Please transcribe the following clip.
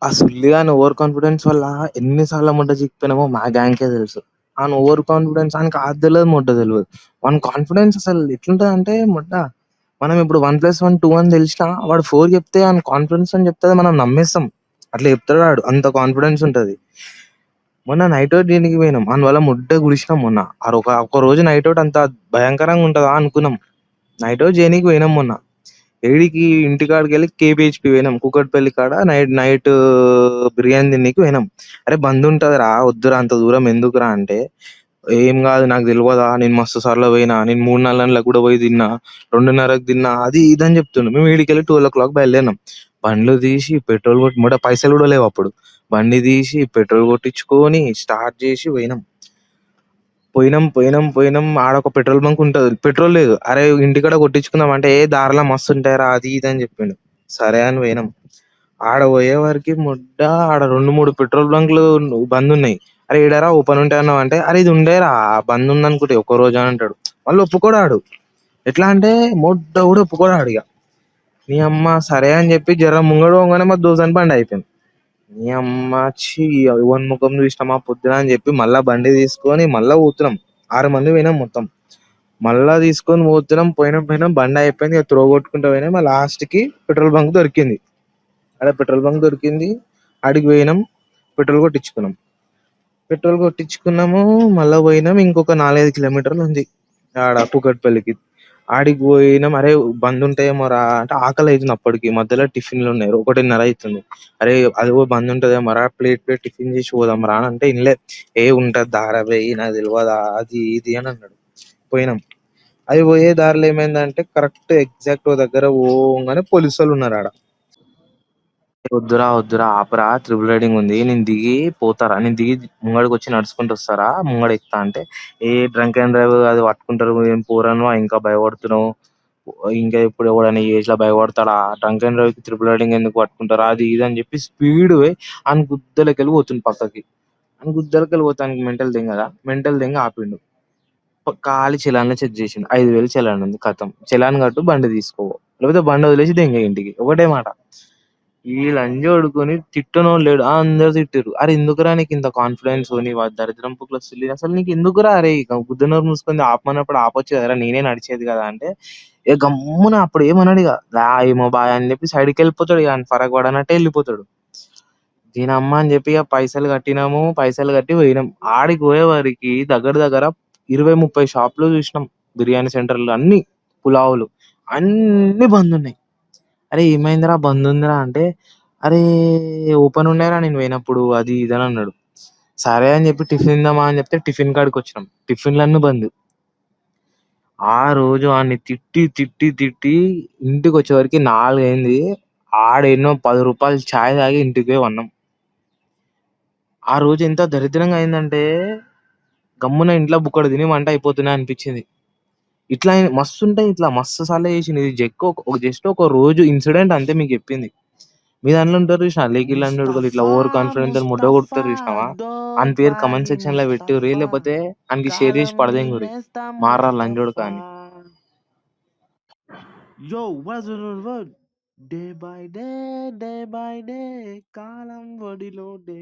ఆ సుల్లి గాని over confidence వల్ల ఎన్ని సార్లు ముడ్డ చిక్కిపోయినామో మా గ్యాంగ్‌కే తెలుసు. ఆని ఓవర్ కాన్ఫిడెన్స్ ఆనికి ఆది తెలవదు, మొడ్డ తెలవదు. వాని కాన్ఫిడెన్స్ అసలు ఎట్లుంటదంటే మొడ్డ మనం ఇప్పుడు 1+1 2 అని తెలిసినా వాడు 4 చెప్తే ఆని కాన్ఫిడెన్స్ అని చెప్తే మనం నమ్మేస్తాం. అట్లా చెప్తాడు వాడు. అంత కాన్ఫిడెన్స్ ఉంటది. మొన్న నైట్ ఔట్ చేయనీకి పోయినాం. ఆని వల్ల ముడ్డ గుడిసినాం మొన్న. ఒక రోజు నైట్ ఔట్ అంత భయంకరంగా ఉంటదా అనుకున్నాం. నైట్ ఔట్ చేయనీకి పోయినాం మొన్న. ఏడికి ఇంటికాడికెళ్ళి కేపీహెచ్‌పీ పోయినాం. కూకట్పల్లి కాడ నైట్ నైట్ బిర్యానీ తిననీకి పోయినాం. అరే బందుంటదిరా, వద్దురా అంత దూరం ఎందుకురా అంటే, "ఏం గాదు నాకు తెలవదా, నేను మస్తు సార్లు పోయినా. నేను 3, 4 గంటలకు కూడా పోయి తిన్నా. 2:30కి తిన్నా." అది ఇది అని చెప్తుండు. మేము ఈడికెళ్ళి 12:00 బయలుదేరినాం. బండ్లు తీసి పెట్రోల్ కొట్టి ముడ పైసలు కూడా లేవప్పుడు. బండి తీసి పెట్రోల్ కొట్టించుకొని స్టార్ట్ చేసి పోయినాం. పోయినాం. ఆడొక పెట్రోల్ బంక్ ఉంటది. పెట్రోల్ లేదు. అరే ఇంటికాడ కొట్టించుకుందాం అంటే, "ఏ దారిల మస్తుంటాయిరా" అది ఇది అని చెప్పిండు. సరే అని పోయినాం. ఆడ పోయేవరకి ముడ్డ ఆడ 2, 3 పెట్రోల్ బంక్‌లు బందున్నాయి. "అరే ఈడరా ఓపెన్ ఉంటాయి" అన్నావు అంటే, "అరే ఇది ఉండేరా బందుందనుకుంట ఒక్కరోజు" అని అంటాడు. మళ్ళీ ఒప్పుకోడు ఆడు. ఎట్లా అంటే ముడ్డ కూడా ఒప్పుకోడు ఆడిగ. నీ అమ్మ సరే అని చెప్పి జర ముంగడు పోంగానే మా దోస్తని బండి అయిపోయింది. నీ అమ్మ ఛీ! ఎవని ముఖం చూసినామా పొద్దున అని చెప్పి మళ్ళా బండి తీసుకొని మళ్ళా పోతున్నాం. 6 మంది పోయినాం మొత్తం. మళ్ళా తీసుకొని పోయినాం బండి అయిపోయింది. ఇక త్రోగొట్టుకుంటూ పోయినాం. లాస్ట్‌కి పెట్రోల్ బంక్ దొరికింది. ఆడ పెట్రోల్ బంక్ దొరికింది. ఆడికి పోయినాం. పెట్రోల్ కొట్టించుకున్నాం. పెట్రోల్ కొట్టించుకున్నాము. మళ్ళా పోయినాం. ఇంకొక 4, 5 కిలోమీటర్లు ఉంది ఆడ కూకట్పల్లికి. ఆడికి పోయినాం. అరే బందుంటాయేమో రా అంటే ఆకలి అవుతుంది అప్పటికి. మధ్యలో టిఫిన్లు ఉన్నాయి. 1:30 అవుతుంది. అరే అది కూడా బంద్ ఉంటదేమో రా, ప్లేట్ ప్లేట్ టిఫిన్ చేసి పోదాం రా అని అంటే ఇనలే. ఏ ఉంటది దారా బేయ్ నాకు తెలియదా అది ఇది అని అన్నాడు. పోయినాం. అది పోయే దారిలో ఏమైందంటే కరెక్ట్ ఎగ్జాక్ట్ ఓ దగ్గర పోగానే పోలీసు వాళ్ళు ఉన్నారు ఆడ. వద్దురా ఆపరా, త్రిబుల్ రైడింగ్ ఉంది, నేను దిగి పోతారా, నేను దిగి ముంగడికి వచ్చి నడుచుకుంటూ వస్తారా, ముంగడ ఎక్కుతా అంటే, ఏ డ్రంక్ అండ్ డ్రైవ్ అది పట్టుకుంటారు, ఏం పోరాను ఇంకా భయపడుతున్నావు, ఇంకా ఇప్పుడు ఎవడైనా ఈ ఏజ్ లో భయపడతాడా, డ్రంక్ అండ్ డ్రైవ్ కి త్రిబుల్ రైడింగ్ ఎందుకు పట్టుకుంటారా అది ఇది అని చెప్పి స్పీడ్ అని గుద్దలకి వెళ్ళి పోతుంది పక్కకి. అని గుద్దలకి వెళ్ళి పోతానికి మెంటల్ దింగ్ కదా, మెంటల్ దింగ్ ఆపిండు. ఖాళీ చలాన్లో చెక్ చేసిండు. 5,000 చలాన్ ఉంది, కథం చలాన్ కట్టు బండి తీసుకో, లేకపోతే బండి వదిలేసి దెంగ ఇంటికి, ఒకటే మాట. ఈ లంజ పడుకొని తిట్టనోడు లేడు. అందరు తిట్టిర్రు. అరే ఎందుకురా నీకు ఇంత కాన్ఫిడెన్స్, నీ దరిద్రం పుట్ల సిల్లి అసలు నీకు ఎందుకురా, అరే గుద్దనోరు మూసుకొని ఆపమన్నప్పుడు ఆపొచ్చు కదరా, నేనే నడిచేది కదా అంటే, ఏ గమ్మున అప్పుడు ఏమన్నాడు ఇక, ఏమో బాయ్ అని చెప్పి సైడ్కి వెళ్ళిపోతాడు. ఇక ఫరక్ పడనట్టే వెళ్ళిపోతాడు. దీనమ్మ అని చెప్పి ఇక పైసలు కట్టినాము. పైసలు కట్టి పోయినాం. ఆడికి పోయేవారికి దగ్గర దగ్గర 20, 30 షాపులు చూసినాం. బిర్యానీ సెంటర్లు అన్ని, పులావులు అన్ని బంద్ ఉన్నాయి. అరే ఏమైందిరా బంద్ ఉందిరా అంటే, అరే ఓపెన్ ఉండేరా నేను పోయినప్పుడు అది ఇది అని అన్నాడు. సరే అని చెప్పి టిఫిన్ తిందామా అని చెప్తే టిఫిన్ కాడికి వచ్చినాం. టిఫిన్లన్నీ బంద్. ఆ రోజు ఆడిని తిట్టి తిట్టి తిట్టి ఇంటికి వచ్చేవరకు 4 అయింది. ఆడెన్నో ₹10 చాయ్ తాగి ఇంటికి పోయి పన్నాం. ఆ రోజు ఎంత దరిద్రంగా అయిందంటే, గమ్మున ఇంట్లో బుక్కడు తిని వంట అయిపోతున్నాయి అనిపించింది. ఇట్లా మస్తుంటాయి, ఇట్లా మస్తు సార్లు చేసింది. ఇది జస్ట్ ఒక రోజు ఇన్సిడెంట్ అంతే మీకు చెప్పింది. మీ దాంట్లో ఉంటారు చూసినా, లేకిల్ అని ఇట్లా ఓవర్ కాన్ఫిడెన్స్ అని ముద్ద కొడతారు చూసినావా, అని పేరు కమెంట్ సెక్షన్ లో పెట్టి లేకపోతే ఆయనకి షేర్ చేసి పడదేంగురి, మారా లంజోడుక అని. Yo, what? Day by day, కాలం ఒడిలో డే